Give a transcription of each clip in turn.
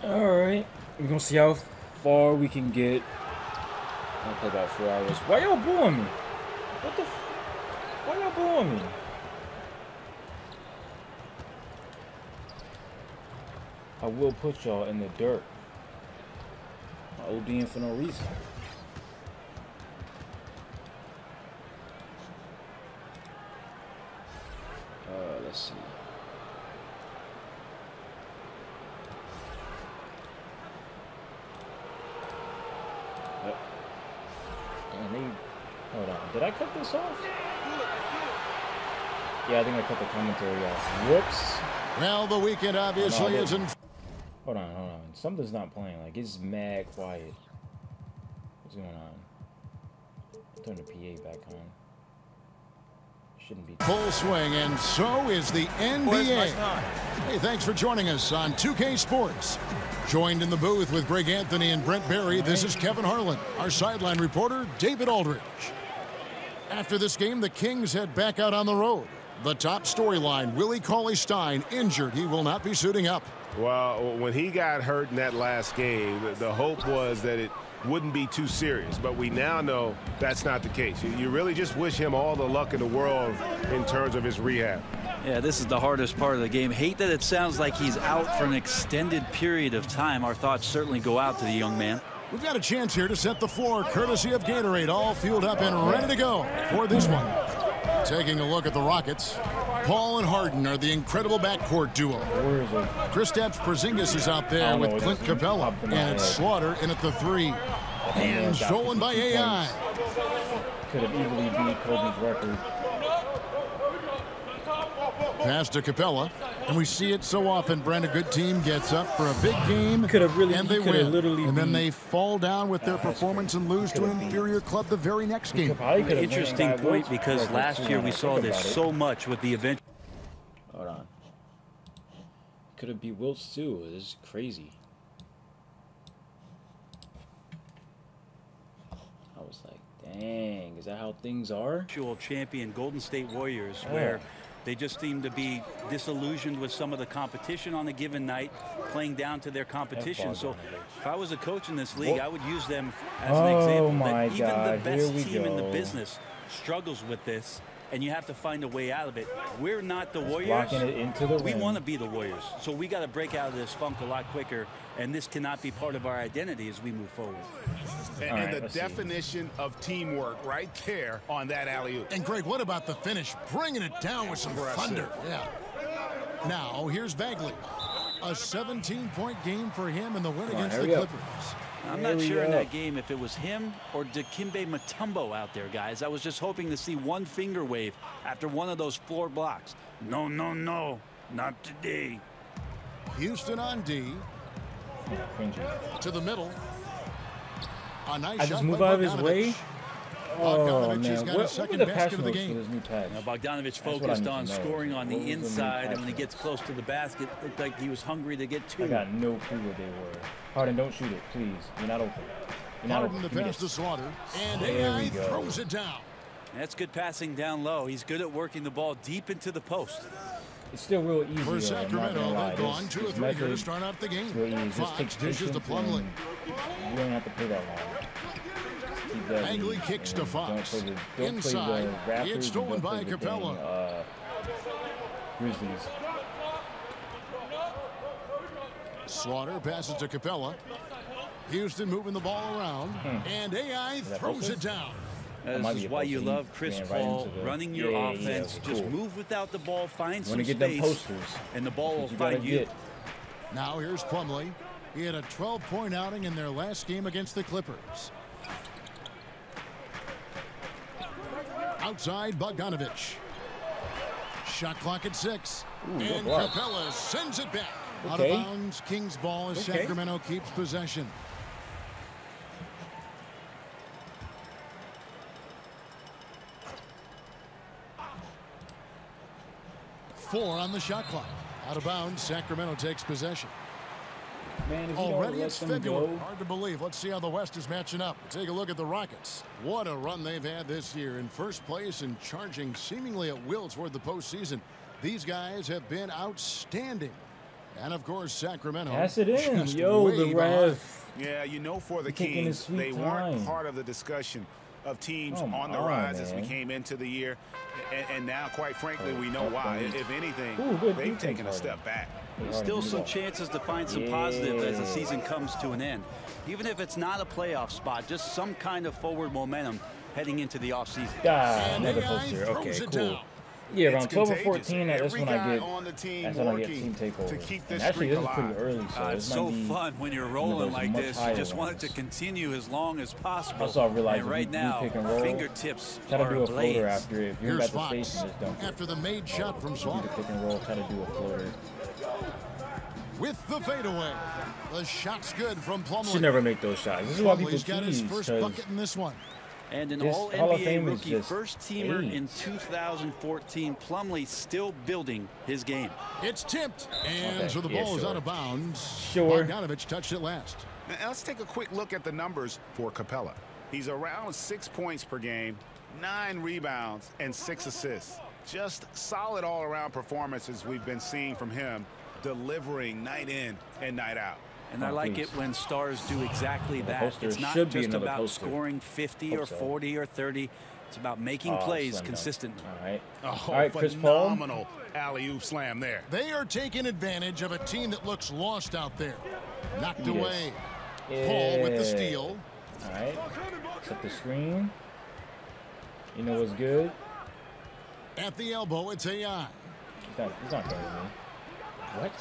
Alright, we're gonna see how far we can get. I'll play about 4 hours. Why y'all booing me? What the why y'all booing me? I will put y'all in the dirt. I'm ODing for no reason. Let's see. Hold on. Did I cut this off? Yeah, I think I cut the commentary off. Whoops. Well, the weekend obviously isn't. Hold on. Something's not playing. Like, it's mad quiet. What's going on? Turn the PA back on. Shouldn't be. Full swing, and so is the NBA. Hey, thanks for joining us on 2K Sports. Joined in the booth with Greg Anthony and Brent Barry, this is Kevin Harlan. Our sideline reporter, David Aldridge. After this game, the Kings head back out on the road. The top storyline, Willie Cauley-Stein injured. He will not be suiting up. Well, when he got hurt in that last game, the hope was that it wouldn't be too serious. But we now know that's not the case. You really just wish him all the luck in the world in terms of his rehab. Yeah, this is the hardest part of the game. Hate that it sounds like he's out for an extended period of time. Our thoughts certainly go out to the young man. We've got a chance here to set the floor, courtesy of Gatorade, all fueled up and ready to go for this one. Taking a look at the Rockets, Paul and Harden are the incredible backcourt duo. Kristaps Porzingis is out there with Clint Capella, and it's Slaughter in at the 3. And stolen by AI. Could have easily beat Kobe's record. Pass to Capella, and we see it so often. Brent, a good team gets up for a big game, and they win. And then they fall down with their performance and lose to an inferior club the very next game. Interesting point, because last year we saw this so much with the event. Hold on. Could have beat Wilts too. This is crazy. I was like, dang, is that how things are? Actual champion Golden State Warriors, where they just seem to be disillusioned with some of the competition on a given night, playing down to their competition. So if I was a coach in this league, I would use them as an example that even the best team in the business struggles with this, and you have to find a way out of it. We're not the Warriors. We want to be the Warriors. So we got to break out of this funk a lot quicker, and this cannot be part of our identity as we move forward. And the definition of teamwork right there on that alley-oop. And Greg, what about the finish? Bringing it down with some thunder. Yeah. Now, here's Bagley. A 17-point game for him in the win against the Clippers. I'm not sure in that game if it was him or Dikembe Mutombo out there, guys. I was just hoping to see one finger wave after one of those floor blocks. No, not today. Houston on D. To the middle. A nice I shot just move by out of his way. Oh, man. He's got What his second were the basket passing of the notes for game. this new tag? Now, Bogdanovich focused on scoring on the inside, and when he gets close to the basket, it looked like he was hungry to get two. I got no clue what they were. Harden, don't shoot it, please. You're not open. You're not Harden open. to pass to Slaughter, and AI throws it down. That's good passing down low. He's good at working the ball deep into the post. It's still real easy. For Sacramento, they've gone 2 or 3 here to start out the game. Fox dishes to Plumlee. You don't have to play that long. Bagley kicks to Fox. Inside, it's stolen by Capella. Grizzlies. Slaughter passes to Capella. Houston moving the ball around, and AI throws it down. This is why you love Chris Paul running your offense. Just move without the ball, find some space, and the ball will find you. Now here's Plumlee. He had a 12-point outing in their last game against the Clippers. Outside, Bogdanovich. Shot clock at 6. And Capella sends it back. Out of bounds, Kings ball as Sacramento keeps possession. Four on the shot clock. Out of bounds, Sacramento takes possession. Man, already it's February. Hard to believe. Let's see how the West is matching up. Take a look at the Rockets. What a run they've had this year. In first place and charging seemingly at will toward the postseason. These guys have been outstanding. And, of course, Sacramento. Pass it in. just Yo, way the ref. Yeah, you know, for the Taking his Kings, sweet they weren't time. part of the discussion of teams Come on the on, rise as we man. came into the year. And now, quite frankly, we know why. If anything, Ooh, good they've defense, taken a Harden. step back. There's still some chances to find some positive as the season comes to an end. Even if it's not a playoff spot, just some kind of forward momentum heading into the offseason. God, And another the guy poster. throws Okay, it cool. down. Yeah, It's around 12 or contagious. 14, that's Every when I guy get. on the team That's when I get working team takeovers. to keep this And actually, streak this is pretty alive. early, so It's this so might be fun when you're one of rolling those like much this. You higher just want it ones. to continue as long as possible. Also, I realized and if right you now, pick and roll, fingertips try to are do a ablaze. floater after it. If you're Here's about to Fox space and just dunk it. after the made shot from Do the Slaughter. pick and roll, try to do a floater. With the fadeaway. The shot's good from Plumlee. Should never make those shots. This is why people Plumlee's got his tease, first 'cause bucket in this one. And an This Hall of All-NBA Fame is rookie, just first-teamer in age. 2014, Plumlee still building his game. It's tipped. And Okay, so the yeah, ball is sure. out of bounds. Sure. Bogdanovich touched it last. Now, let's take a quick look at the numbers for Capella. He's around 6 points per game, 9 rebounds, and 6 assists. Just solid all-around performances we've been seeing from him, delivering night in and night out. And I like it when stars do exactly that. poster It's not should be just another about poster. scoring 50 or Hope so. 40 or 30. It's about making Oh, plays slam dunk. consistently. All right. Oh, All right, Chris Paul. phenomenal alley-oop slam there. They are taking advantage of a team that looks lost out there. Knocked Yes. away. Yeah. Paul with the steal. All right. Set the screen. You know what's good? At the elbow, it's AI. He's not better than me. What?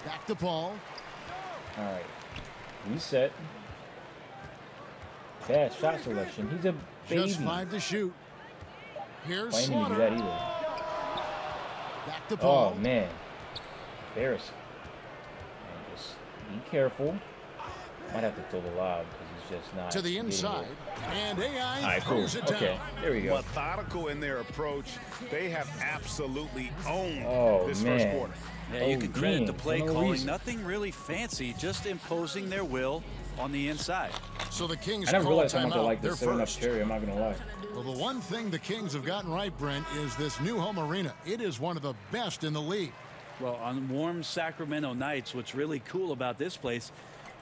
Back to Paul. All right. Reset. Bad shot selection. He's a baby. Just 5 to shoot. Here's Why didn't he do Slaughter. that either? Back to Paul. Oh, man. Embarrassing. And just be careful. Might have to throw the lob because he's just not. To the getting inside. it. And AI All right, cool. throws it down. Okay, there we go. Methodical in their approach. They have absolutely owned Oh, this man. first quarter. Yeah, you can credit the man, play for no calling. reason. Nothing really fancy, just imposing their will on the inside. So the Kings I never call realized how much I timeout. like They're this 7-Up first. cherry. I'm not going to lie. Well, the one thing the Kings have gotten right, Brent, is this new home arena. It is one of the best in the league. Well, on warm Sacramento nights, what's really cool about this place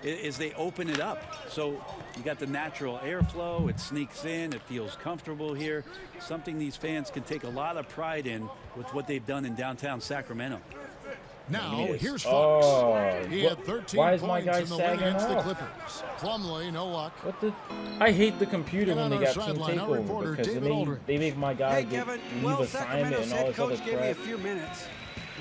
is they open it up. So you got the natural airflow. It sneaks in. It feels comfortable here. Something these fans can take a lot of pride in with what they've done in downtown Sacramento. Now, Yes. here's Fox. Oh, He what- had 13 why is points my guy in the win sagging against the off? Clippers. Plumlee, no luck. What the? I hate the computer And when on they our got team sideline, our takeover reporter, because David Aldridge. they make my guy Hey, get Kevin. leave Well, assignment Sacramento's and all head this other coach gave me a crap. few minutes.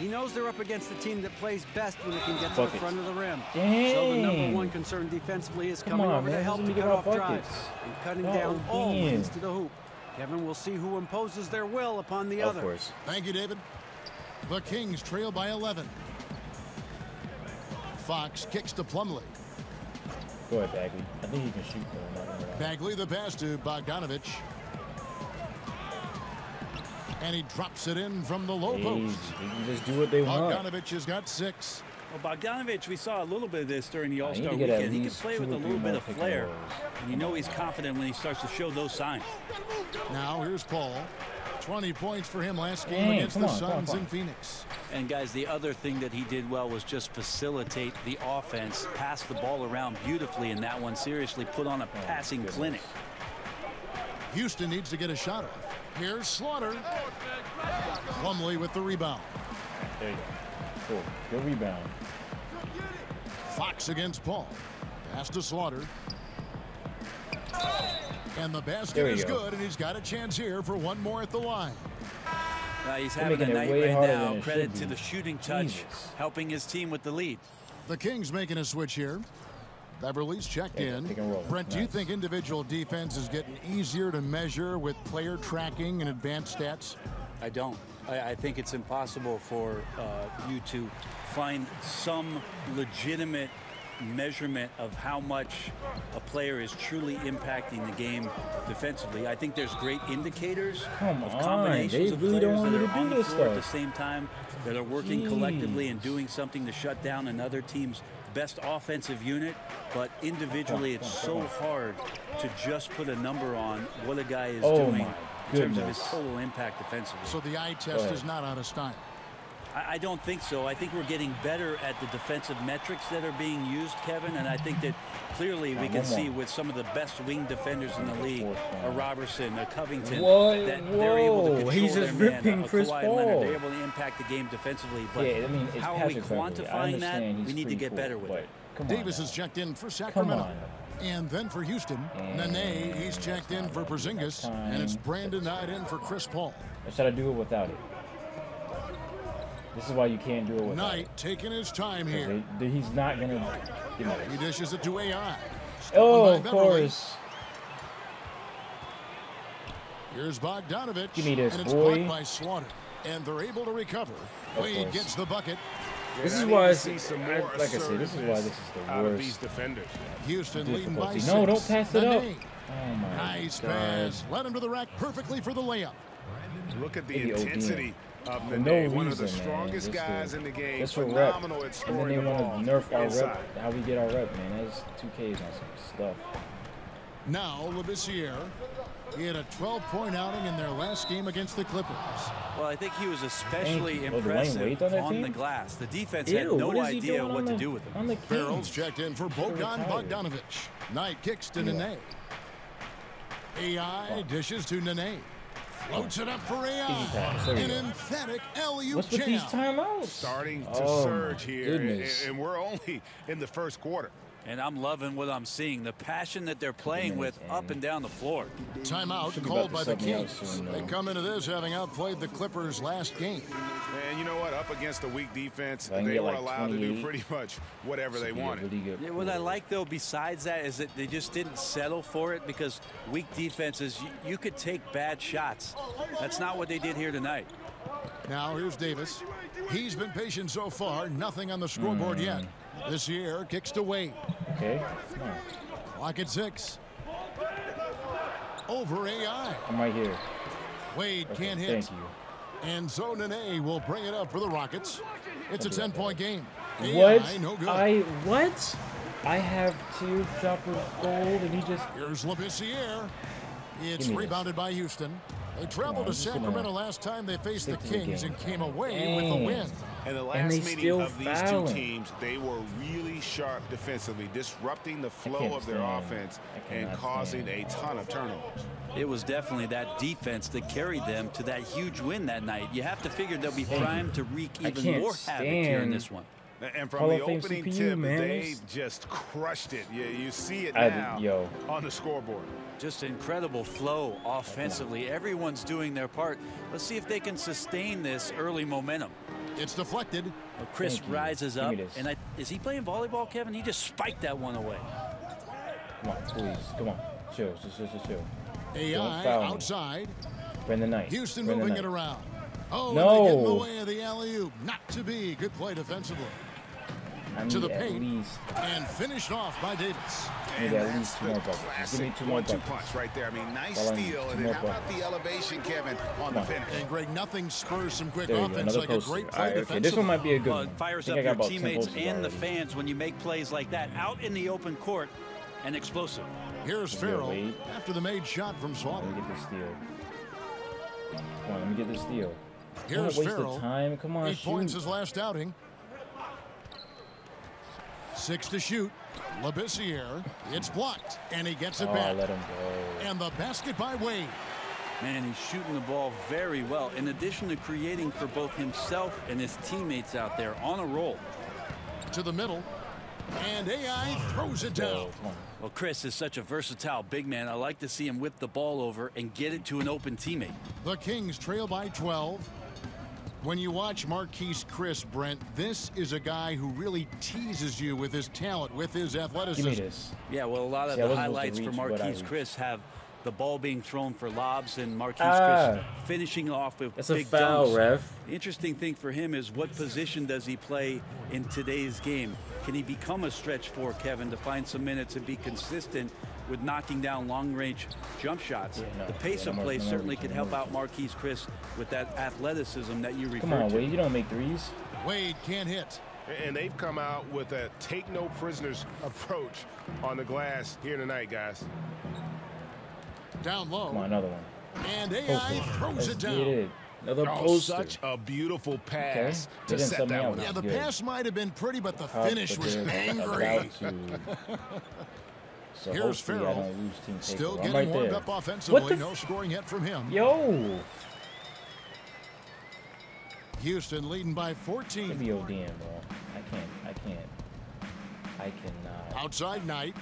He knows they're up against the team that plays best when it can get to Buckets. the front of the rim. Dang. So the number one concern defensively is Come coming on, over man. to help Doesn't to he cut give off out drives buckets? and cutting Oh, down all man. lanes to the hoop. Kevin will see who imposes their will upon the Of other. course. Thank you, David. The Kings trail by 11. Fox kicks to Plumlee. Go ahead, Bagley. I think he can shoot though. I'm not gonna lie. Bagley the pass to Bogdanovich. And he drops it in from the low Easy. post. They can just do what they want. Bogdanovich has got 6. Well, Bogdanovich, we saw a little bit of this during the I need All-Star to get at weekend. He can least play 2 with or a 3 little bit more of pick and flair. rolls. And you know he's confident when he starts to show those signs. Now here's Paul. 20 points for him last game Dang, against come the on, come on, Suns come on. in Phoenix. And guys, the other thing that he did well was just facilitate the offense, pass the ball around beautifully in that one. Seriously, put on a passing goodness. clinic. Houston needs to get a shot off. Here's Slaughter. Plumlee with the rebound. There you go. Cool. Good rebound. Fox against Paul. Pass to Slaughter. And the There basket we is go. good, and he's got a chance here for one more at the line. He's They're having a making it night way right harder now. than it Credit should to be. the shooting touch, Jesus. helping his team with the lead. The Kings making a switch here. Beverly's checked There you go. in. Pick and roll. Brent, do you Nice. think individual defense is getting easier to measure with player tracking and advanced stats? I don't. I think it's impossible for you to find some legitimate measurement of how much a player is truly impacting the game defensively. I think there's great indicators Come of on, combinations they of really players don't want that me are to do on the this floor at the stuff. same time that are working collectively and doing something to shut down another team's best offensive unit. But individually, it's so hard to just put a number on what a guy is Oh doing my in terms of his goodness. total impact defensively. So the eye test ahead. is not out of style. I don't think so. I think we're getting better at the defensive metrics that are being used, Kevin, and I think that clearly we can see with some of the best wing defenders in the league, a Robertson, a Covington, that they're able to control their man, a Kawhi Leonard, they're able to impact the game defensively. But yeah, I mean, how are we quantifying that? We need to get better with it. Davis is checked in for Sacramento. And then for Houston, Nene, he's checked in for Porzingis, and it's Brandon Knight in for Chris Paul. Or should I do it without it? This is why you can't do it without Knight taking his time here. He's not going to... He dishes it to AI. Oh, of course. Here's Bogdanovich. Give me this, and it's boy. blocked by Slaughter. And they're able to recover. Wade gets the bucket. This is why, like I said, this is why this is the out of worst. these defenders. Houston leading by 6. No, don't pass it up. Nene. Oh my Nice God. pass. Led him to the rack perfectly for the layup. Look at the Maybe intensity of For Nene, no one of the reason, strongest man. guys in the game. Just for rep. Phenomenal at And then scoring they the ball want to nerf our inside. rep. How we get our rep, man. That's 2Ks on some stuff. Now, Labissiere. He had a 12-point outing in their last game against the Clippers. Well, I think he was especially Dwayne impressive Wade on that on the team? glass. The defense Ew, had no what is he idea doing what on to the- do with him. on the Farrell's Kings? checked in for Bogdan retired. Bogdanovich. Knight kicks to Nene. AI dishes to Nene. Floats it up for AI. pass. There we An go. emphatic alley-oop What's with these jam. timeouts? Starting to Oh, surge my here, goodness. and we're only in the first quarter. And I'm loving what I'm seeing. The passion that they're playing with minutes, up man. and down the floor. Timeout Should be called about by to the sub me out Kings. soon, They though. come into this having outplayed the Clippers last game. And you know what? Up against a weak defense, If I can they get, were like, allowed to do 28, pretty much whatever they Should be a wanted. really good Yeah, what I quarter. like, though, besides that, is that they just didn't settle for it because weak defenses, you could take bad shots. That's not what they did here tonight. Now here's Davis. He's been patient so far. Nothing on the scoreboard yet. This year kicks to Wade. Okay. Come on. Clock at 6. Over AI. I'm right here. Wade Okay, can't hit. thank you. And so Nene will bring it up for the Rockets. It's a 10-point game. What? AI, no good. What? I have teardropper gold, and he just... Here's Labissiere. It's Give me rebounded by Houston. They traveled I'm to just gonna Sacramento last time they faced the stick to the Kings game. and came away with the Dang. win. And the And last they meeting still of these fouling. two teams, they were really sharp defensively, disrupting the flow can't of their stand. offense I and cannot causing stand. a ton of turnovers. It was definitely that defense that carried them to that huge win that night. You have to figure they'll be primed to wreak I even can't more havoc here in stand- this one. And from Hall the of Fame opening CPU, tip, man. they just crushed it. You see it I now did- yo. on the scoreboard. Just incredible flow offensively. Everyone's doing their part. Let's see if they can sustain this early momentum. It's deflected. Well, Chris Thank you. rises Give up, me this. and is he playing volleyball, Kevin? He just spiked that one away. Come on, please. Come on. Chill. Just chill. AI foul me. outside. Brandon Knight. Houston Brandon moving Knight. it around. Oh, No. and they get in the way of the alley-oop. Not to be. Good play defensively. I To need the at paint. least... And finished off by Davis. I need at least 2 more buckets. Just give me 2 more One-two buckets. punch right there. I mean, nice All I need, steal. 2 And then more how about buckets. the elevation, Kevin, on the Come on. finish? And Greg, nothing spurs some quick There you go. offense Another like a poster. great All play right, okay. defensively. This one might be a good Well, one. it fires I think up I got your about 10 teammates posters and the already. fans when you make plays like that out in the open court and explosive. Here's Good, Farrell Wade. after the made shot from Slaughter. Let me get this steal. Come on, let me get this steal. Here's Don't waste Farrell. the time. Come on, 8 points shoot. his last outing. 6 to shoot. Labissiere. It's blocked. And he gets it Oh, back. let him go. And the basket by Wade. Man, he's shooting the ball very well, in addition to creating for both himself and his teammates out there on a roll. To the middle. And AI throws it down. Come on. Well, Chris is such a versatile big man. I like to see him whip the ball over and get it to an open teammate. The Kings trail by 12. When you watch Marquise Chris, Brent, this is a guy who really teases you with his talent, with his athleticism. Give me this. Yeah, well, a lot of See, I the wasn't supposed to highlights for reach, but I Marquise reached. Chris have the ball being thrown for lobs and Marquise Ah. Chris finishing off with That's a big foul, dunks. ref. The interesting thing for him is what position does he play in today's game? Can he become a stretch four, Kevin, to find some minutes and be consistent with knocking down long-range jump shots? Yeah, no, the pace yeah, of no more- play no more certainly reaching, could no help more out Marquise Chris with that athleticism that you referred Come on, to. Wade. You don't make threes. Wade can't hit. And they've come out with a take-no-prisoners approach on the glass here tonight, guys. Down low. Come on, another one. And AI Post it. throws Let's it get down. it. Another Oh, poster. such a beautiful pass They to didn't set sub me that out. one Yeah, up. the Good. pass might have been pretty, but the But finish was they're angry. about to. So Here's hopefully I Farrell. don't lose team takeover. Still I'm getting right warmed there. up offensively. What the No scoring yet from him. Yo! Houston leading by Give 14. me ODM, bro. I cannot. Outside Knight.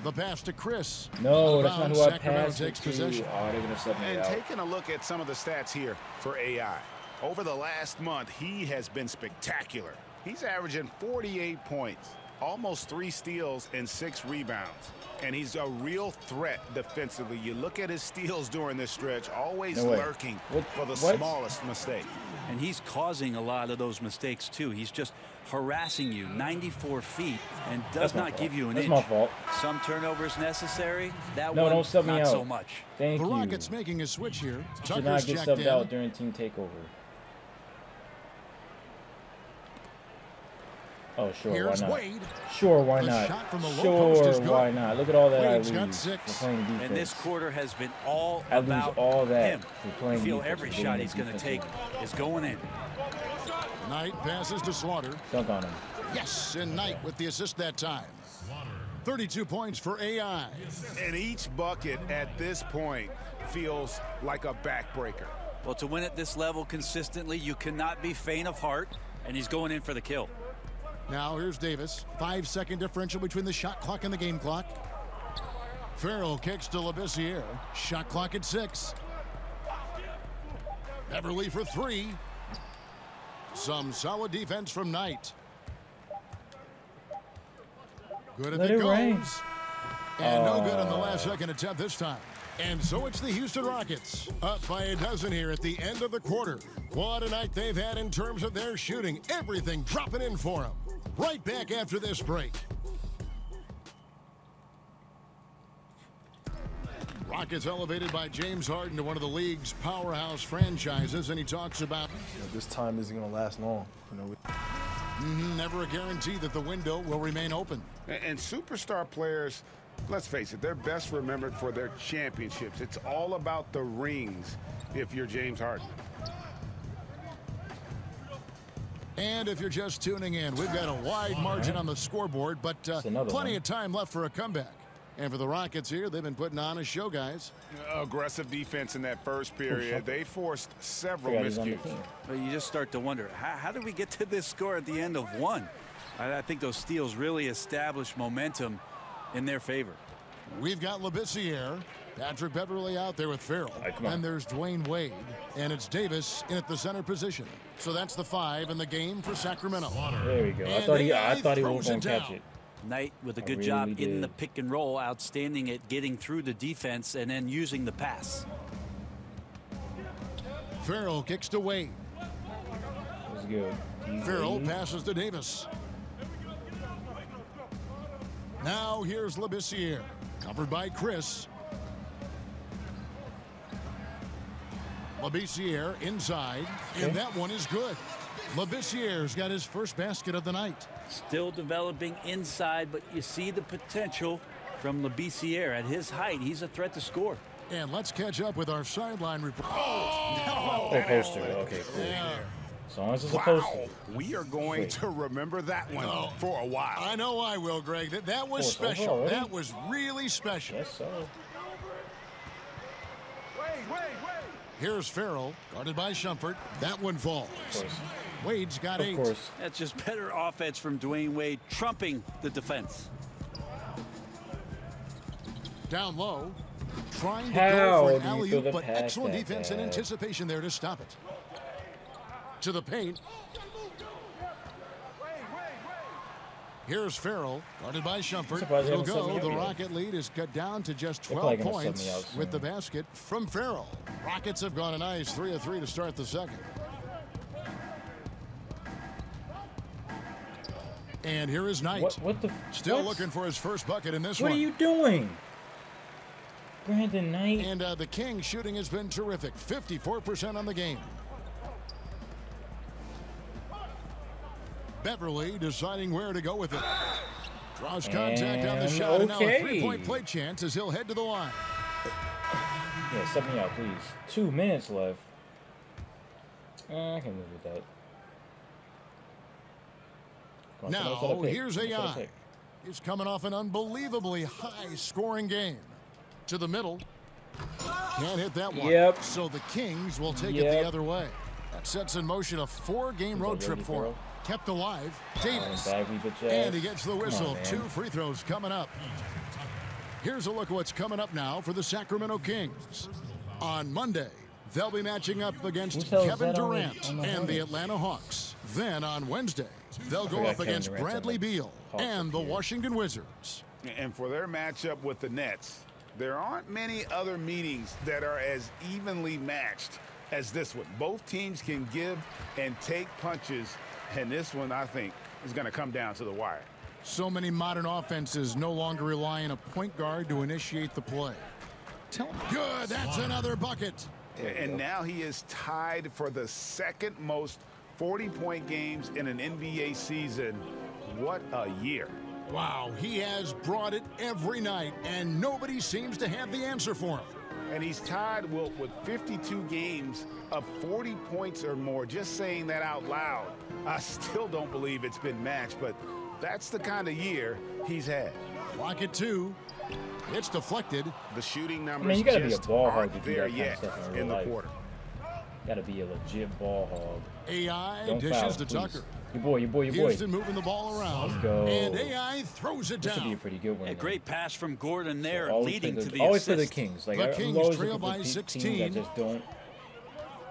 The pass to Chris. No, Out of that's not bounds. who I Sacramento passed it takes to. possession. Oh, they're going to sub me And out. taking a look at some of the stats here for AI. Over the last month, he has been spectacular. He's averaging 48 points, almost 3 steals and 6 rebounds. And he's a real threat defensively. You look at his steals during this stretch, always No way. lurking What? for the What? smallest mistake. And he's causing a lot of those mistakes, too. He's just harassing you 94 feet and does That's my not fault. give you an That's inch. my fault. Some turnovers necessary. That No, one, don't sub me not out. so much. Thank The you. Rockets making a switch here. Should not Tucker's get checked subbed in. out during team takeover. Oh, sure, Here's why not? Wade. Sure, why The not? shot from the low post is Sure, good. why not? Look at all that Wade's I got lose 6. for playing defense. And this quarter has been all I lose about all that him. for playing I feel defense, every for shot being he's going to take defensive. is going in. Knight passes to Slaughter. Dunk on him. Yes, and Knight with the assist that time. 32 points for AI. And each bucket at this point feels like a backbreaker. Well, to win at this level consistently, you cannot be faint of heart, and he's going in for the kill. Now here's Davis. 5-second differential between the shot clock and the game clock. Farrell kicks to Labissiere. Shot clock at 6. Beverly for 3. Some solid defense from Knight. Good if Let it it goes. rain. And no good on the last second attempt this time. And so it's the Houston Rockets up by a dozen here at the end of the quarter. What a night they've had in terms of their shooting. Everything dropping in for them. Right back after this break. Rockets elevated by James Harden to one of the league's powerhouse franchises, and he talks about This time isn't going to last long. never a guarantee that the window will remain open. And superstar players, let's face it, they're best remembered for their championships. It's all about the rings if you're James Harden. And if you're just tuning in, we've got a wide margin on the scoreboard, but another plenty one. of time left for a comeback. And for the Rockets here, they've been putting on a show, guys. Aggressive defense in that first period. They forced several Forgot he's on the miscues. team. But you just start to wonder, how did we get to this score at the end of one? I think those steals really established momentum in their favor. We've got Labissiere, Patrick Beverly out there with Farrell, right, come on. and there's Dwayne Wade, and it's Davis in at the center position. So that's the 5 in the game for Sacramento. There we go. I And thought he AI was going throws to it catch down. it. Knight with a good really job in did. the pick and roll, outstanding at getting through the defense and then using the pass. Farrell kicks to Wade. That was good. Farrell passes to Davis. Now here's Labissiere, covered by Chris. Labissiere inside, and that one is good. Labissiere's got his first basket of the night. Still developing inside, but you see the potential from Labissiere. At his height, he's a threat to score. And let's catch up with our sideline report. Oh, poster. Okay, cool. As long as it's a Wow, poster. we are going to remember that one for a while. I know I will, Greg. That was Oh, it's over special. already? That was really special. Yes, sir. Here's Farrell, guarded by Shumpert. That one falls. Of course. Wade's got Of 8. course. That's just better offense from Dwayne Wade, trumping the defense. Down low, trying to How go for an do you throw alley-oop, the but pass excellent that defense and bad? anticipation there to stop it. To the paint. Here's Farrell, guarded by Shumpert. Surprised they It'll haven't subbed me go. out The yet. Rocket lead is cut down to just They're 12 probably gonna sub points me out with the soon. basket from Farrell. Rockets have gone a nice 3 of 3 to start the second. And here is Knight. What the? Still what? looking for his first bucket in this What one. are you doing? Brandon Knight. And the King shooting has been terrific. 54% on the game. Beverly deciding where to go with it. Draws contact on the And shot, and now a okay. three-point play chance as he'll head to the line. Yeah, sub me out, please. 2 minutes left. I can live with that. Now, here's AI. He's coming off an unbelievably high-scoring game. To the middle. Can't hit that one. Yep. So the Kings will take it the other way. That sets in motion a 4-game road trip for him. Kept alive. Davis. And he gets the whistle. 2 free throws coming up. Here's a look at what's coming up now for the Sacramento Kings. On Monday, they'll be matching up against Kevin Durant and the Atlanta Hawks. Then on Wednesday, they'll go up against Bradley Beal and the Washington Wizards. And for their matchup with the Nets, there aren't many other meetings that are as evenly matched as this one. Both teams can give and take punches, and this one, I think, is going to come down to the wire. So many modern offenses no longer rely on a point guard to initiate the play. Good, that's another bucket. And now he is tied for the second most 40-point games in an NBA season. What a year. Wow, he has brought it every night, and nobody seems to have the answer for him. And he's tied with 52 games of 40 points or more. Just saying that out loud, I still don't believe it's been matched, but that's the kind of year he's had. Clock at 2. It's deflected. The shooting numbers you gotta be a ball hog aren't to do there that kind yet of stuff in in real the life. quarter. Gotta be a legit ball hog. AI Don't dishes foul, to please. Tucker. Your boy. Houston moving the ball around. Let's go. And AI throws it This should be a down. pretty good one. A great pass from Gordon there, So leading to the always assist. for the Kings. Like, The I'm Kings always trail looking for by teams 16. that just don't.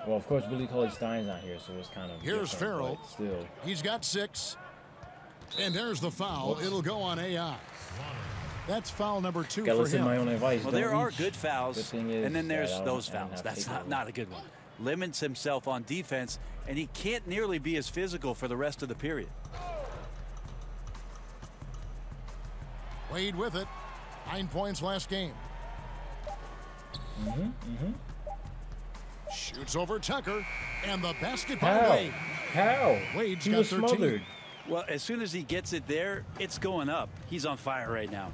Well, of course, Willie Cauley-Stein's not here, so it's kind of. Here's different, Farrell. but still. He's got 6. And there's the foul. Whoops. It'll go on AI. That's foul number 2 Gotta for listen him. to my own advice. Well, Don't there are reach. good fouls, Good thing is and then there's that I those don't have fouls. to That's take it. not a good one. Limits himself on defense, and he can't nearly be as physical for the rest of the period. Wade with it. 9 points last game. Shoots over Tucker. And the basket by How? Wade. How? Wade's He got was 13. smothered. Well, as soon as he gets it there, it's going up. He's on fire right now.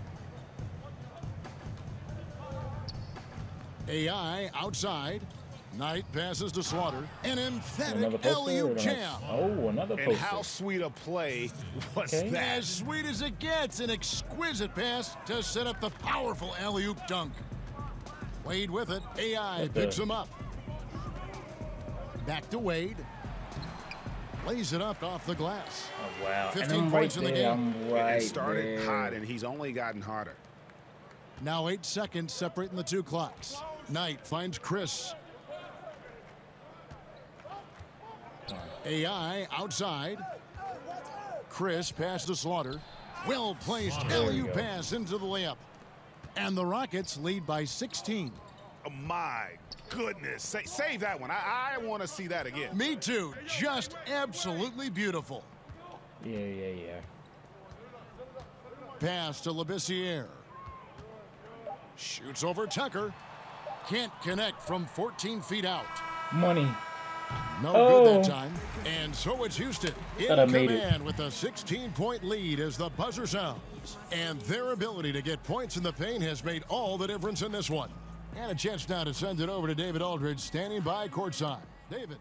AI outside. Knight passes to Slaughter. An Another emphatic poster. LU or jam. Oh, another And poster. how sweet a play was Okay. that? As sweet as it gets, an exquisite pass to set up the powerful alley-oop dunk. Wade with it. AI picks him up. Back to Wade. Lays it up off the glass. Oh, wow. 15 And I'm right points in the there. game. I'm right It started there. hot, and he's only gotten hotter. Now 8 seconds separating the 2 clocks. Knight finds Chris. AI outside. Chris pass to Slaughter. Well placed There we LU go. pass into the layup. And the Rockets lead by 16. Oh, my goodness. Save that one. I want to see that again. Me too. Just absolutely beautiful. Yeah. Pass to Labissiere. Shoots over Tucker. Can't connect from 14 feet out. Money. No Oh. good that time. And so it's Houston in Thought I made it. command with a 16-point lead as the buzzer sounds. And their ability to get points in the paint has made all the difference in this one. And a chance now to send it over to David Aldridge standing by courtside. David.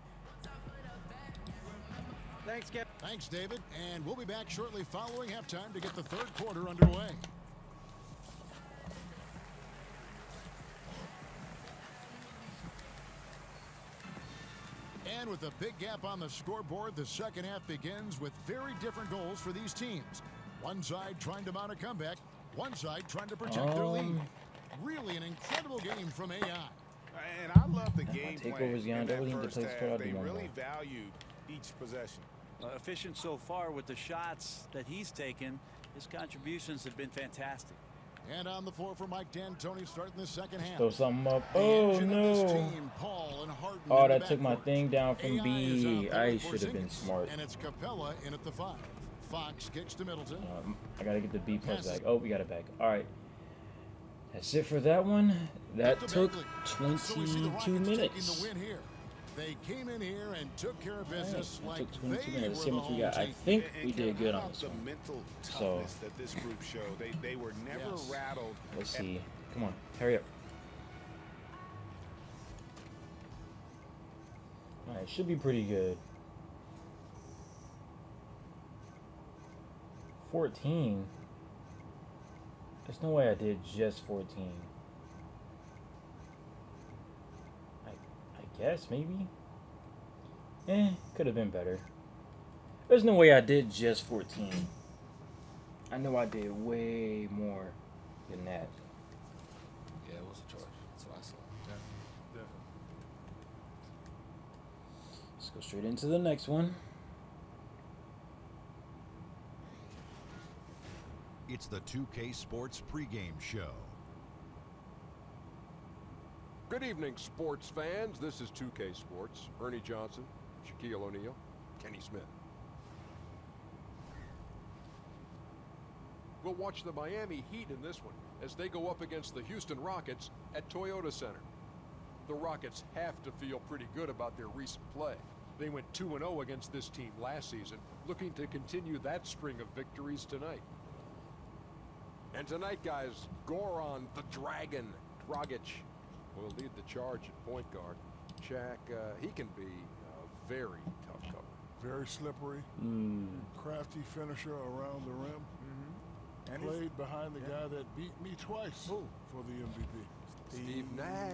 Thanks, Kev. Thanks, David. And we'll be back shortly following halftime to get the third quarter underway. And with a big gap on the scoreboard, the second half begins with very different goals for these teams. One side trying to mount a comeback, one side trying to protect their lead. Really an incredible game from AI. And I love the game takeovers, plan Jan. in that Double team to first play half. squad, They do one really more. valued each possession. Efficient so far with the shots that he's taken. His contributions have been fantastic. And on the floor for Mike D'Antoni starting the second half. Throw something up. The Oh, engine of this no. team, Paul and Harden Oh, in the that took my backcourt. thing down from AI B. is out there I with should have been Porzingis, smart. And it's Capella in at the 5. Fox kicks to Middleton. I gotta get the B plus Yes. back. Oh, we got it back. All right. That's it for that one. That To took Bagley. So we see the 22 Rockets taking minutes. the win here. They came in here and took care of business Alright, like that took 22 they minutes. were See the how much we home got. I team. think And we Kevin, did good how on about this the one. mental So- toughness that this group showed. They were never Yes. rattled. Let's see. Come on, hurry up. Alright, should be pretty good. 14. There's no way I did just 14. I guess, maybe? Could have been better. There's no way I did just 14. I know I did way more than that. Yeah, it was a charge. That's what I saw. Yeah, definitely. Let's go straight into the next one. It's the 2K Sports pregame show. Good evening, sports fans. This is 2K Sports. Ernie Johnson, Shaquille O'Neal, Kenny Smith. We'll watch the Miami Heat in this one as they go up against the Houston Rockets at Toyota Center. The Rockets have to feel pretty good about their recent play. They went 2-0 against this team last season, looking to continue that string of victories tonight. And tonight, guys, Goran the Dragon Dragic will lead the charge at point guard. Shaq, he can be a very tough cover. Very slippery, crafty finisher around the rim. And played behind the guy that beat me twice for the MVP. Steve Nash.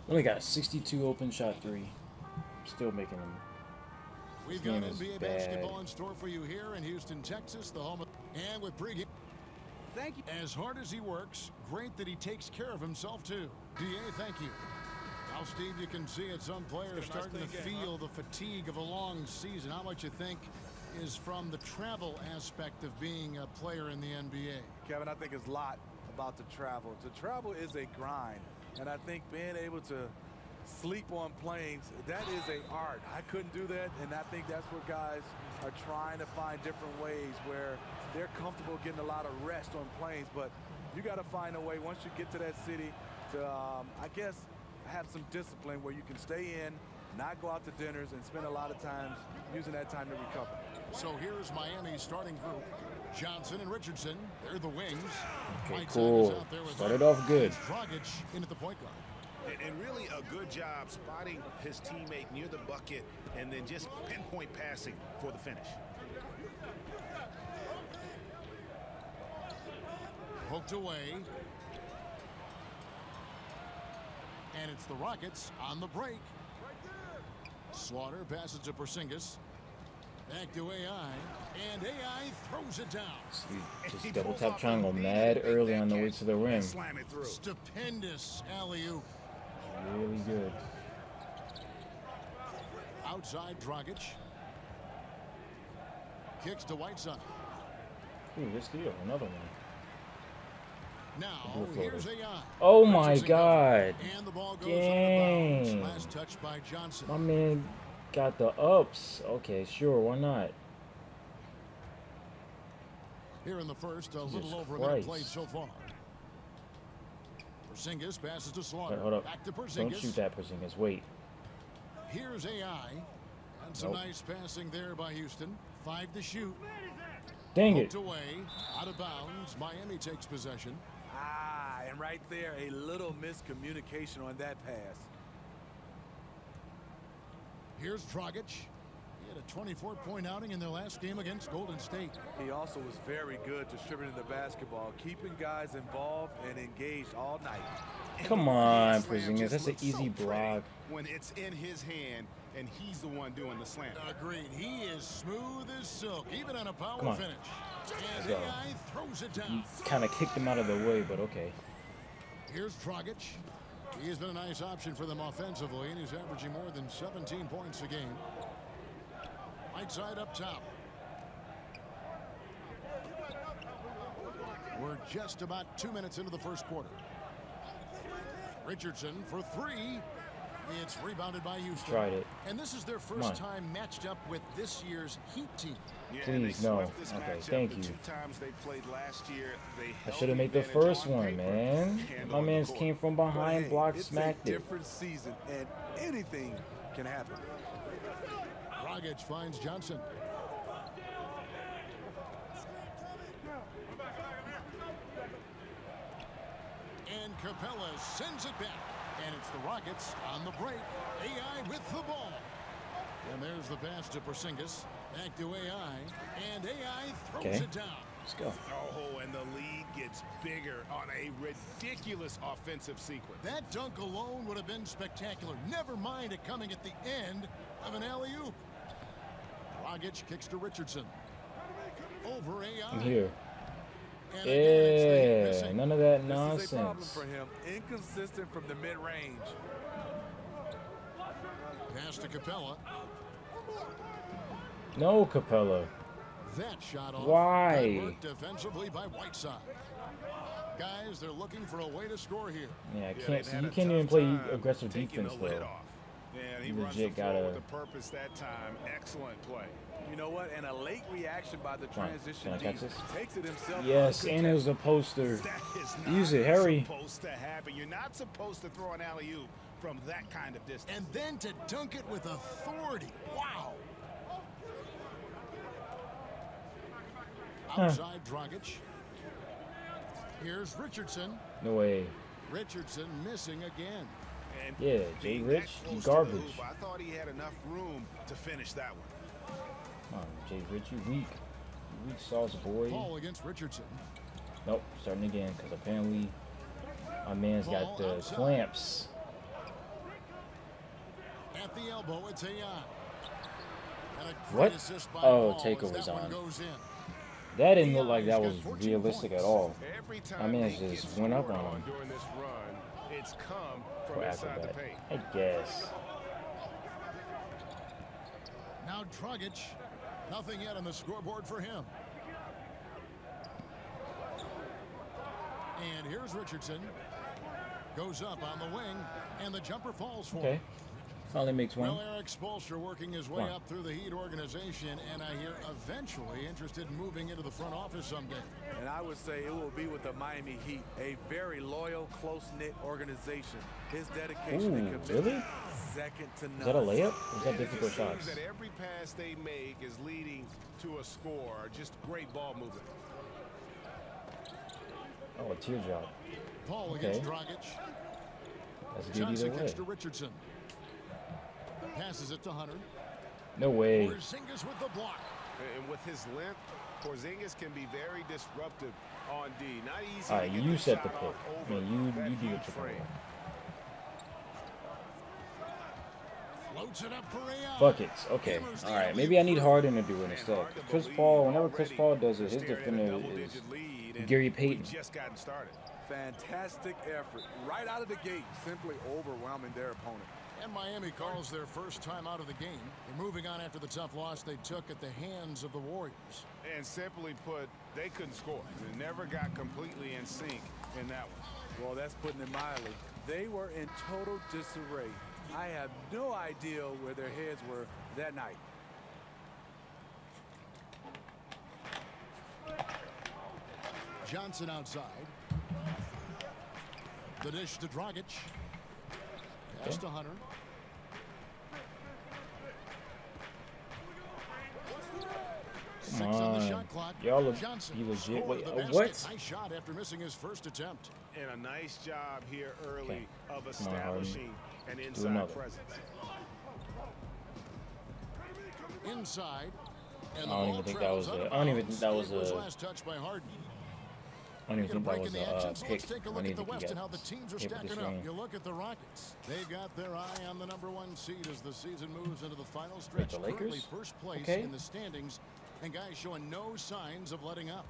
Only got 62 open shot three. Still making them. We've got NBA basketball in store for you here in Houston, Texas, the home of, and with pregame. Thank you. As hard as he works, great that he takes care of himself too. DA, thank you. Now, Steve, you can see it. Some players starting to feel the fatigue of a long season. How much you think is from the travel aspect of being a player in the NBA? Kevin, I think it's a lot about the travel. The travel is a grind. And I think being able to sleep on planes, that is an art. I couldn't do that, and I think that's where guys are trying to find different ways where they're comfortable getting a lot of rest on planes. But you got to find a way once you get to that city to, I guess, have some discipline where you can stay in, not go out to dinners, and spend a lot of times using that time to recover. So here's Miami's starting group. Johnson and Richardson, they're the wings. Okay, cool. Started off good. Dragic in at the point guard. And really a good job spotting his teammate near the bucket and then just pinpoint passing for the finish. Poked away. And it's the Rockets on the break. Slaughter passes to Porzingis. Back to AI, and AI throws it down. Just double tap triangle mad early on the way to the rim. Stupendous alley-oop. Really good. Outside Dragic. Kicks to Whiteside. Ooh, good steal. Another one. Now, here's AI. Oh my God. And the ball goes Dang. out of bounds. Last touch by Johnson. My man got the ups. Okay, sure, why not? Here in the first, a little over a Christ. minute played so far. Porzingis passes to Slaughter. Wait, hold up. Back to Porzingis. Don't shoot that Porzingis. Wait. Here's AI. And some nice passing there by Houston. 5 to shoot. Dang it. Away, out of bounds. Miami takes possession. And right there, a little miscommunication on that pass. Here's Dragic. He had a 24-point outing in their last game against Golden State. He also was very good distributing the basketball, keeping guys involved and engaged all night. Come on, Porzingis. That's an easy block. When it's in his hand and he's the one doing the slam. Agreed. He is smooth as silk, even on a power finish. And AI throws it down. Kind of kicked him out of the way, but okay. Here's Dragic. He has been a nice option for them offensively, and he's averaging more than 17 points a game. Right side up top. We're just about 2 minutes into the first quarter. Richardson for 3. It's rebounded by Houston. Tried it. And this is their first time matched up with this year's Heat team. Please, no. Okay, thank you. I should have made the first one, man. My man's came from behind, blocked, smacked it. It's a different season, and anything can happen. Dragic finds Johnson. And Capella sends it back. And it's the Rockets on the break. AI with the ball. And there's the pass to Porzingis. Back to AI. And AI throws it down. Let's go. Oh, and the lead gets bigger on a ridiculous offensive sequence. That dunk alone would have been spectacular. Never mind it coming at the end of an alley-oop. Dragic kicks to Richardson. Over AI. I'm here. Yeah, none of that nonsense. This is a problem for him. Inconsistent from the mid-range. Pass to Capella. No, Capella. That shot off. Why? Worked defensively by Whiteside. Guys, they're looking for a way to score here. Yeah, I can't. So you can't even play aggressive defense though. Yeah, he you runs legit the floor gotta. with a purpose that time. Excellent play. You know what? And a late reaction by the transition defense takes it himself. Yes, and it was a poster. That is Use it, hurry. Supposed to happen. You're not supposed to throw an alley-oop from that kind of distance. And then to dunk it with authority. Wow. Outside Dragic. Here's Richardson. No way. Richardson missing again. And yeah, Jay Rich, you garbage. I thought he had enough room to finish that one. Come on, Jay Rich, you weak. You weak sauce boy. Ball against Richardson. Nope, starting again because apparently my man's got the clamps. At the elbow, it's AI. What? Oh, takeover's on. That didn't look like that was realistic at all. My man just went up on him. During this run, it's come from For inside the acrobat, paint. I guess. Now Dragic. Nothing yet on the scoreboard for him. And here's Richardson. Goes up on the wing, and the jumper falls for him. Finally makes one. Well, Eric Spoelstra working his way up through the Heat organization, and I hear eventually interested in moving into the front office someday. And I would say it will be with the Miami Heat, a very loyal, close-knit organization. His dedication and commitment, really? second to none. Is that a layup? Or is that difficult shots? That every pass they make is leading to a score. Just great ball movement. Oh, a teardrop. Paul against Dragic. That's good Johnson either way. kicks to Richardson. Passes it to Hunter. No way. Porzingis with the block. And with his length, Porzingis can be very disruptive on D. Not easy. All right, you set the pick. I mean, you do what you want. Floats it up for AI. Buckets. Okay. All right. Maybe I need Harden to do it instead. Chris Paul. Whenever Chris Paul does it, his defender is Gary Payton. Just gotten started. Fantastic effort. Right out of the gate, simply overwhelming their opponent. And Miami calls their first time out of the game. They're moving on after the tough loss they took at the hands of the Warriors. And simply put, they couldn't score. They never got completely in sync in that one. Well, that's putting it mildly. They were in total disarray. I have no idea where their heads were that night. Johnson outside. The dish to Dragic. Pass to Hunter. Come on. Y'all look be legit. Wait, what? Nice shot after missing his first attempt. And a nice job here early of establishing an inside presence. Inside. And I don't even think that was a. I don't even think that was a. Last touch by Harden. I don't even think that was a pick. Let's take a look at the West and how the teams are stacking up. You look at the Rockets. They've got their eye on the #1 seed as the season moves into the final stretch. The Lakers? Currently first place in the standings, and guys showing no signs of letting up.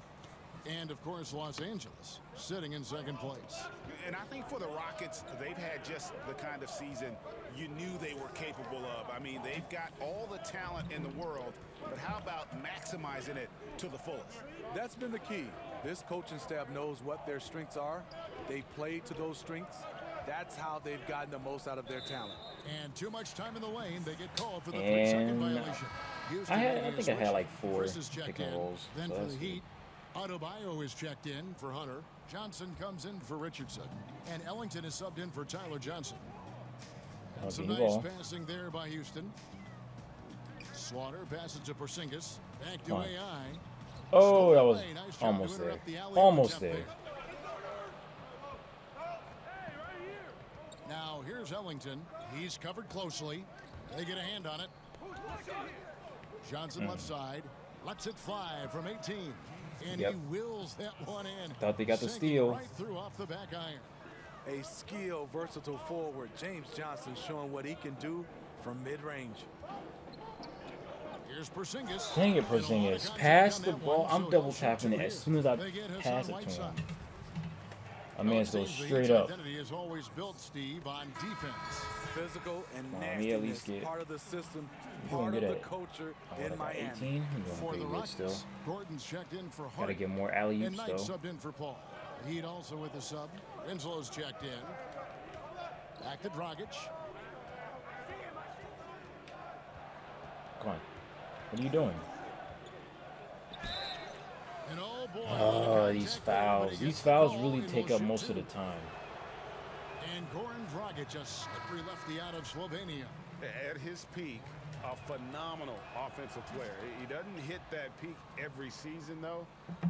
And, of course, Los Angeles sitting in second place. And I think for the Rockets, they've had just the kind of season you knew they were capable of. I mean, they've got all the talent in the world, but how about maximizing it to the fullest? That's been the key. This coaching staff knows what their strengths are. They play to those strengths. That's how they've gotten the most out of their talent. And too much time in the lane. They get called for the 3-second violation. I think I had like 4 pick and rolls. Then So for that's the good. Heat, Adebayo is checked in for Hunter. Johnson comes in for Richardson. And Ellington is subbed in for Tyler Johnson. And some nice passing there by Houston. Slaughter passes to Porzingis. Back to AI. Oh, that was almost there. Almost there. Now here's Ellington. He's covered closely. They get a hand on it. Johnson left side. Lets it fly from 18. And he wills that one in. Thought they got the steal. Right through off the back iron. A skilled, versatile forward. James Johnson showing what he can do from mid-range. Here's Porzingis. Dang it, Porzingis. Pass the ball. I'm double tapping it as soon as I pass it to him. My man's goes straight up. Identity is always built, Steve, on defense. Physical and me at least nastiness, get part of the system, doing part of good the at it. culture I in got 18. Miami. I'm For doing the pretty good still. Rockets, Gordon's checked in for Hart. Gotta get more alley And oops Knight though. subbed in for Paul. Heat also with the sub. Winslow's checked in. Back to Dragic. Come on. What are you doing? And oh boy, Oh, these fouls. These fouls really take up most of the time. And Goran Dragic, a slippery lefty out of Slovenia. At his peak, a phenomenal offensive player. He doesn't hit that peak every season, though.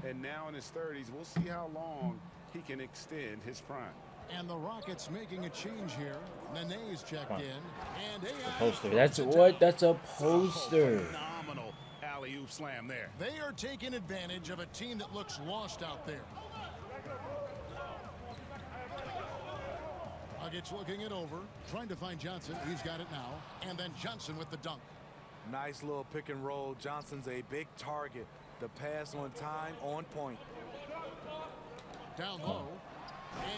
And now in his 30s, we'll see how long he can extend his prime. And the Rockets making a change here. Nene's checked in. And AI Poster. That's what? That's a poster. Phenomenal alley-oop slam there. They are taking advantage of a team that looks lost out there. Dragic looking it over, trying to find Johnson. He's got it now. And then Johnson with the dunk. Nice little pick and roll. Johnson's a big target. The pass on time, on point. Down low.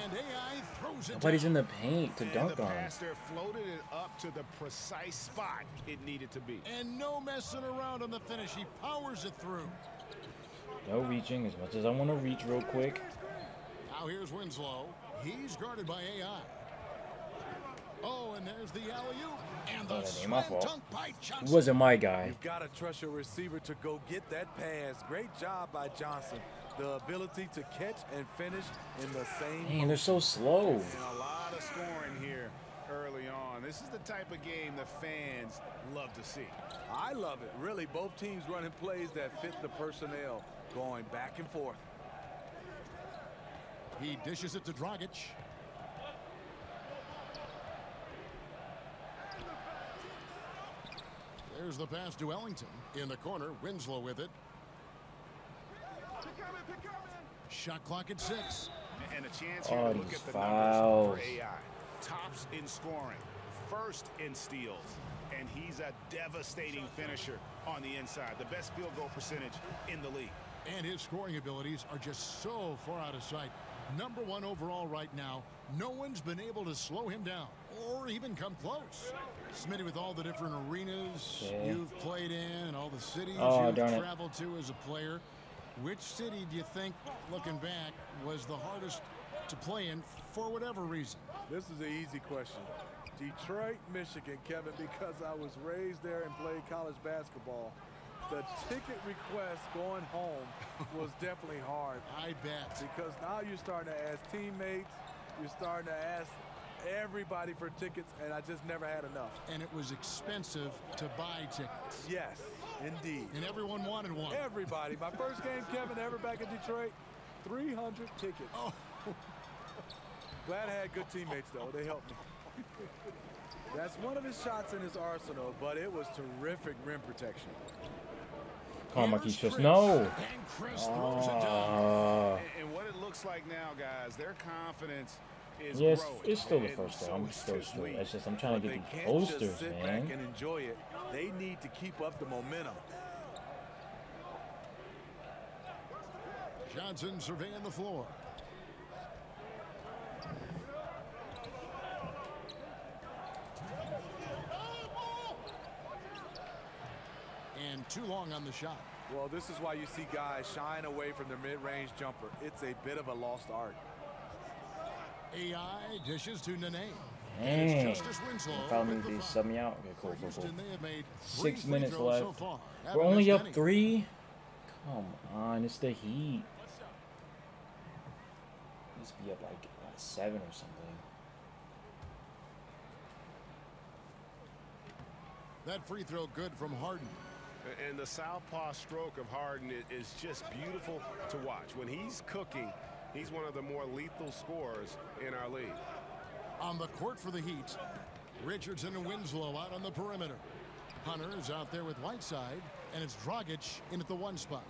And AI throws it. Nobody's in the paint to And dunk the on. passer floated it up to the precise spot it needed to be. And no messing around on the finish. He powers it through. No reaching as much as I want to reach real quick. Now here's Winslow. He's guarded by AI. Oh, and there's the alley-oop. And the that ain't my fault. dunk by Johnson. He wasn't my guy. You've got to trust your receiver to go get that pass. Great job by Johnson. The ability to catch and finish in the same Man, they're so slow. And a lot of scoring here early on. This is the type of game the fans love to see. I love it. Really, both teams running plays that fit the personnel, going back and forth. He dishes it to Dragic. There's the pass to Ellington. In the corner, Winslow with it. Shot clock at 6. And a chance here to look these at the fouls. numbers for AI. Tops in scoring, first in steals, and he's a devastating finisher on the inside. The best field goal percentage in the league. And his scoring abilities are just so far out of sight. #1 overall right now. No one's been able to slow him down or even come close. Smitty, with all the different arenas you've played in and all the cities you've traveled to as a player, which city do you think, looking back, was the hardest to play in for whatever reason? This is an easy question. Detroit, Michigan, Kevin, because I was raised there and played college basketball. The ticket request going home was definitely hard. I bet. Because now you're starting to ask teammates, you're starting to ask everybody for tickets, and I just never had enough. And it was expensive to buy tickets. Yes, indeed. And everyone wanted one. Everybody. My first game, Kevin, ever back in Detroit, 300 tickets. Oh. Glad I had good teammates, though. They helped me. That's one of his shots in his arsenal, but it was terrific rim protection. Come on, Marquise, just no. And Chris throws it down. And what it looks like now, guys, their confidence is Yes, growing. it's still the And first though. so I'm is still this slow. league. It's just I'm trying to They get these can't just posters, sit man. back and enjoy it. They need to keep up the momentum. Johnson surveying the floor. And too long on the shot. Well, this is why you see guys shying away from their mid-range jumper. It's a bit of a lost art. AI dishes to Nene. Dang. Justice Winslow. Finally, they sub me out. Okay, cool, cool, cool. They have made 6 free minutes throws left. so far. We're Haven't only missed up any. 3. Come on, it's the Heat. Let's be up like 7 or something. That free throw good from Harden. And the southpaw stroke of Harden is just beautiful to watch. When he's cooking, he's one of the more lethal scorers in our league. On the court for the Heat, Richardson and Winslow out on the perimeter. Hunter is out there with Whiteside, and it's Dragic in at the 1 spot.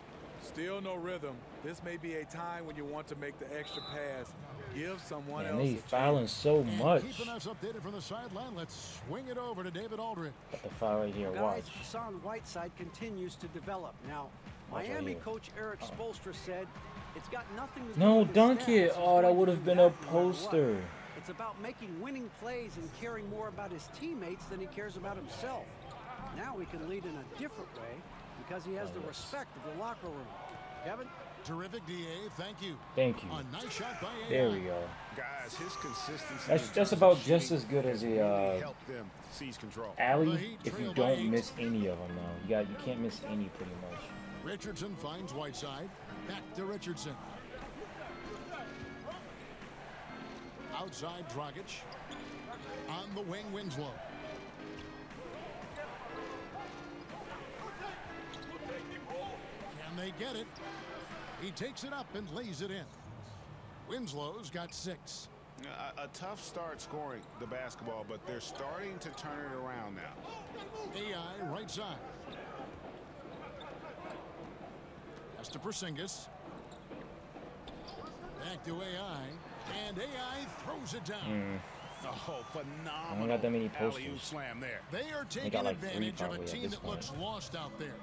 Still no rhythm. This may be a time when you want to make the extra pass. Give someone Man, else they a fouling chance. so And much. keeping us updated from the sideline, let's swing it over to David Aldridge. Got the foul right here. Guys, Watch. Hassan Whiteside continues to develop. Now, Watch right Miami here. coach Eric Spoelstra said it's got nothing to do No, with his dunk stats. it. He's Oh, that going would to have do been that a no matter what. poster. It's about making winning plays and caring more about his teammates than he cares about himself. Now he can lead in a different way because he has the respect of the locker room. Kevin? Terrific, DA. Thank you. Thank you. A nice shot by AI. There we go. Guys, his consistency. That's about just as good as a help them seize control. alley if you don't miss any of them though. You can't miss any pretty much. Richardson finds Whiteside. Back to Richardson. Outside Dragic. On the wing, Winslow. Can they get it? He takes it up and lays it in. Winslow's got 6. A tough start scoring the basketball, but they're starting to turn it around now. AI right side. Pass to Porzingis. Back to AI. And AI throws it down. Oh, phenomenal. I don't got that many alley-oop posters. slam there. They are taking got like 3 advantage of a probably at team this that point. looks lost out there.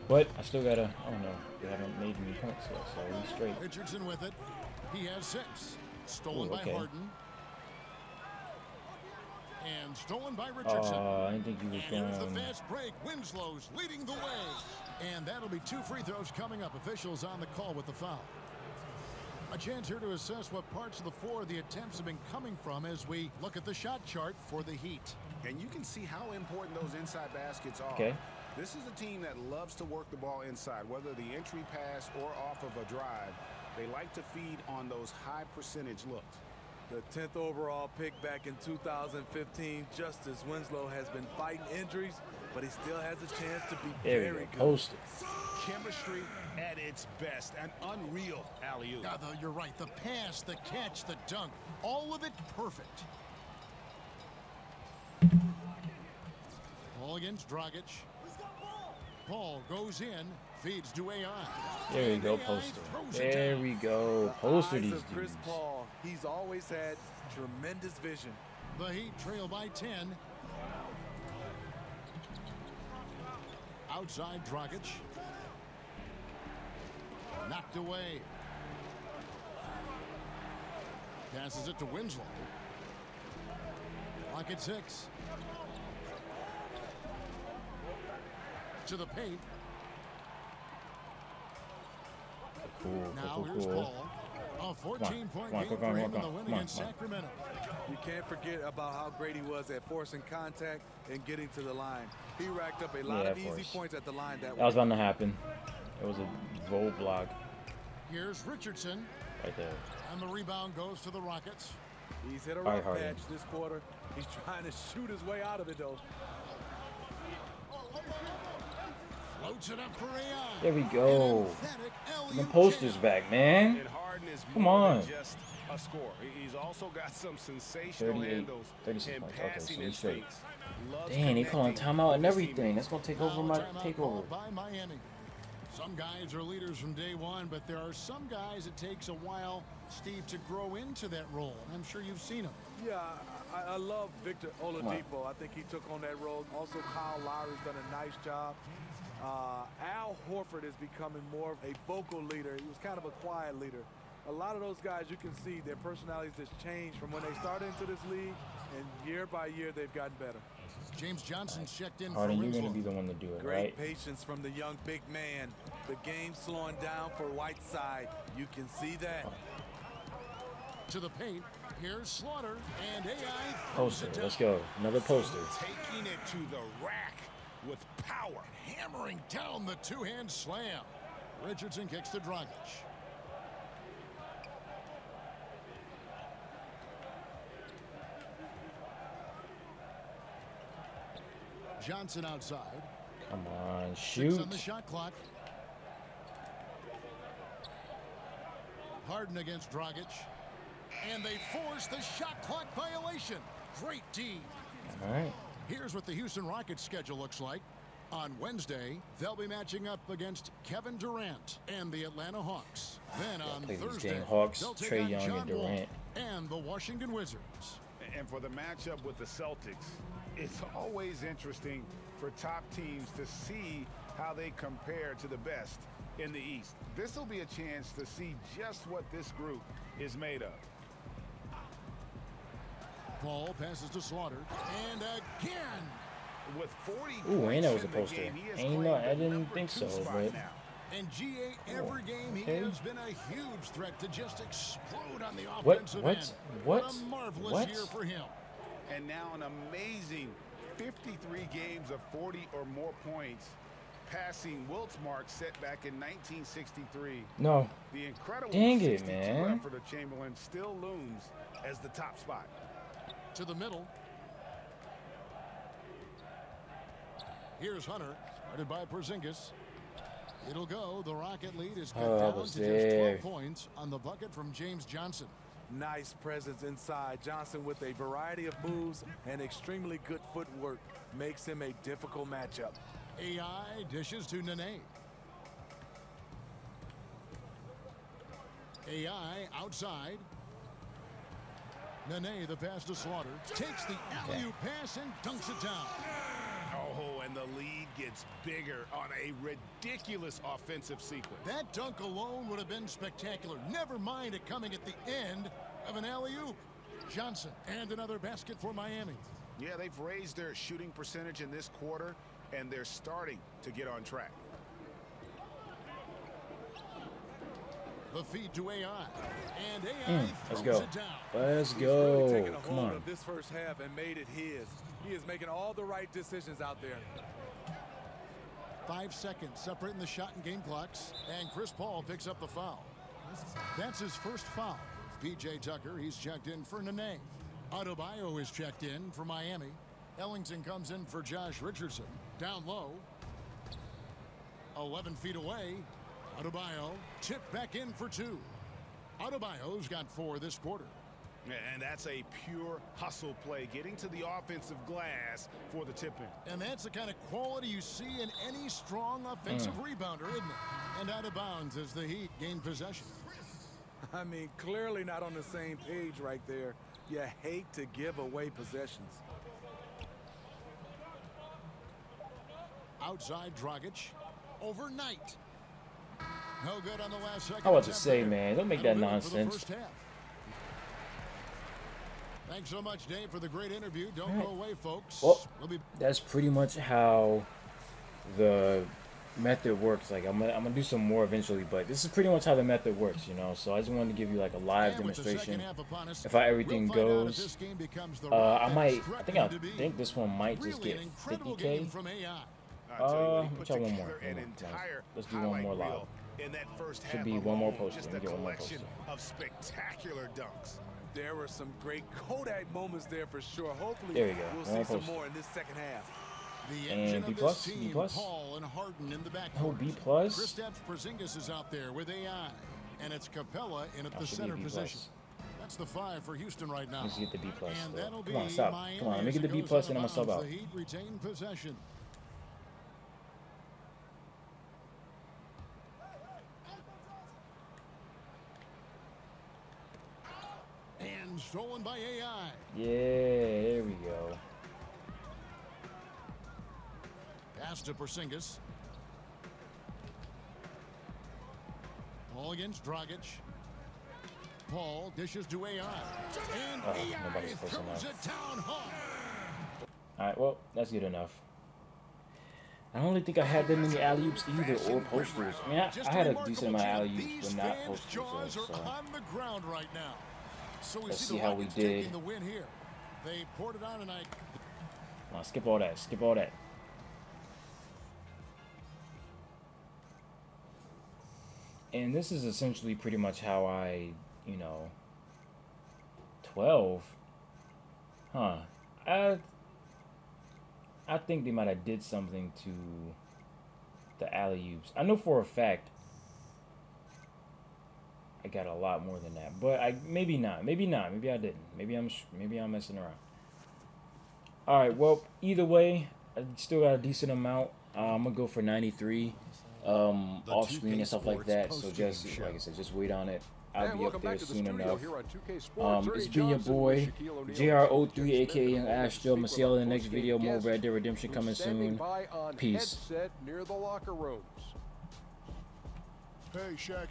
But I still gotta. Oh no, they haven't made any points yet, so we straight. Richardson with it. He has 6. Stolen Ooh, by okay. Harden. And stolen by Richardson. I didn't think you was And here's the going. fast break. Winslow's leading the way. And that'll be 2 free throws coming up. Officials on the call with the foul. A chance here to assess what parts of the floor the attempts have been coming from as we look at the shot chart for the Heat. And you can see how important those inside baskets are. Okay. This is a team that loves to work the ball inside, whether the entry pass or off of a drive. They like to feed on those high percentage looks. The 10th overall pick back in 2015, Justice Winslow has been fighting injuries, but he still has a chance to be There we very go. good. Posted. Chemistry at its best. An unreal alley-oop. Yeah, you're right. The pass, the catch, the dunk, all of it perfect. Ball against Dragic. Paul goes in, feeds to AI. There we go, AI poster. throws it There down. we go, poster Eyes these of Chris dudes. Paul, he's always had tremendous vision. The Heat trail by 10. Outside Dragic. Knocked away. Passes it to Winslow. Clock at 6. To the paint. Cool, Now cool, here's cool. Paul. A 14-point Come on, game come on, for him come in on, the win come on, against come on. Sacramento. You can't forget about how great he was at forcing contact and getting to the line. He racked up a lot Yeah, of of easy course. points at the line that That was bound to happen. It was a Vol block Here's Richardson. right there. And the rebound goes to the Rockets. He's hit a All right, rough Harden. patch this quarter. He's trying to shoot his way out of it, though. Floats it up for AI. There we go. Emphatic The alley-oop posters jam. back, man. And Harden is Come more on. than just a scorer. He's also got some sensational 38, handles 36 and points. Okay, passing so we straight. instincts. Loves Dang, they calling connecting timeout and with his everything. teammates. That's gonna take Now over a my timeout takeover. called by Miami. Some guys are leaders from day one, but there are some guys it takes a while, Steve, to grow into that role. I'm sure you've seen them. Yeah, I love Victor Oladipo. I think he took on that role. Also, Kyle Lowry's done a nice job. Al Horford is becoming more of a vocal leader. He was kind of a quiet leader. A lot of those guys, you can see their personalities just changed from when they started into this league, and year by year they've gotten better. James Johnson checked in Harden, for you're Winslow. gonna be the one to do it, Great right? patience from the young big man. The game slowing down for Whiteside. You can see that. To the paint. Here's Slaughter. And AI. Poster. Let's go. Another poster. Taking it to the rack with power. Hammering down the two-hand slam. Richardson kicks to Dragic. Johnson outside. Come on, shoot. 6 on the shot clock. Harden against Dragic. And they force the shot clock violation. Great D. All right. Here's what the Houston Rockets schedule looks like. On Wednesday, they'll be matching up against Kevin Durant and the Atlanta Hawks. Then on Thursday, Hawks, they'll take Trae on Young John and Durant. Wall and the Washington Wizards. And for the matchup with the Celtics, it's always interesting for top teams to see how they compare to the best in the East. This will be a chance to see just what this group is made of. Paul passes to Slaughter, and again. With 40 Ooh, ain't that was a in the poster. game, he has Ain't no, claimed I the didn't number think 2 so, spot but now. And GA, every game he has been a huge threat to just explode on the offensive end. What a marvelous year for him. And now an amazing 53 games of 40 or more points, passing Wilt's mark set back in 1963. No. The incredible Dang it, 62 man. effort of Chamberlain still looms as the top spot. To the middle. Here's Hunter, guarded by Porzingis. It'll go. The Rocket lead is cut down to just 12 points on the bucket from James Johnson. Nice presence inside. Johnson with a variety of moves and extremely good footwork makes him a difficult matchup. AI dishes to Nene. AI outside. Nene, the pass to Slaughter, takes the alley-oop pass and dunks it down. Oh, and the lead gets bigger on a ridiculous offensive sequence. That dunk alone would have been spectacular. Never mind it coming at the end of an alley-oop. Johnson, and another basket for Miami. Yeah, they've raised their shooting percentage in this quarter, and they're starting to get on track. The feed to AI. And AI let's throws go. it down. Let's He's really taken go. a Come hold on. of this first half and made it his. He is making all the right decisions out there. 5 seconds separating the shot and game clocks. And Chris Paul picks up the foul. That's his first foul. P.J. Tucker, he's checked in for Nene. Adebayo is checked in for Miami. Ellington comes in for Josh Richardson. Down low. 11 feet away. Adebayo tipped back in for 2. Adebayo's got 4 this quarter. And that's a pure hustle play, getting to the offensive glass for the tip-in. And that's the kind of quality you see in any strong offensive rebounder, isn't it? And out of bounds as the Heat gain possession. I mean, clearly not on the same page right there. You hate to give away possessions. Outside Dragic. Overnight. No good on the last second. I was to say, man, don't make that nonsense. Thanks so much, Dave, for the great interview. Don't go away, folks. Well, that's pretty much how the method works. Like I'm gonna do some more eventually, but this is pretty much how the method works, you know. So I just wanted to give you like a live demonstration. If everything goes, I think this one might just get 50K. Let's try one more. Let's do one more live. Should be one more poster. Let me get one more poster. Of spectacular dunks. There were some great Kodak moments there for sure. Hopefully, there we go. we'll see some more in this second half. The and B plus, B plus. Paul and Harden in the back. Oh, B plus. Kristaps Porzingis is out there with AI, and it's Capella in at the center position. That's the 5 for Houston right now. Let's get the B plus. And Come on, stop. Come on, let me get the B plus, and I'm gonna sub out. The Heat retain possession. And stolen by AI. Yeah, there we go. Pass to Porzingis. Paul against Dragic. Paul dishes to AI. And AI throws it down hard. Alright, well, that's good enough. I don't really think I had that many alley-oops either, or posters. I mean, I had a decent amount of alley-oops, but not posters. Are on the ground right now. So we Let's see see the how we Rockets did. taking the win here. They poured it on tonight. Skip all that. Skip all that. And this is essentially pretty much how I, 12. Huh. I think they might have did something to the alley-oops. I know for a fact I got a lot more than that, but maybe not. Maybe not. Maybe I didn't. Maybe I'm messing around. All right. Well, either way, I still got a decent amount. I'm gonna go for 93 off screen and stuff like that. So just like I said, just wait on it. I'll be up there soon enough. It's been your boy JR03, aka Astro. I'm gonna see y'all in the next video. More Red Dead Redemption coming soon. Peace. Near the locker rooms. Hey, Shaq.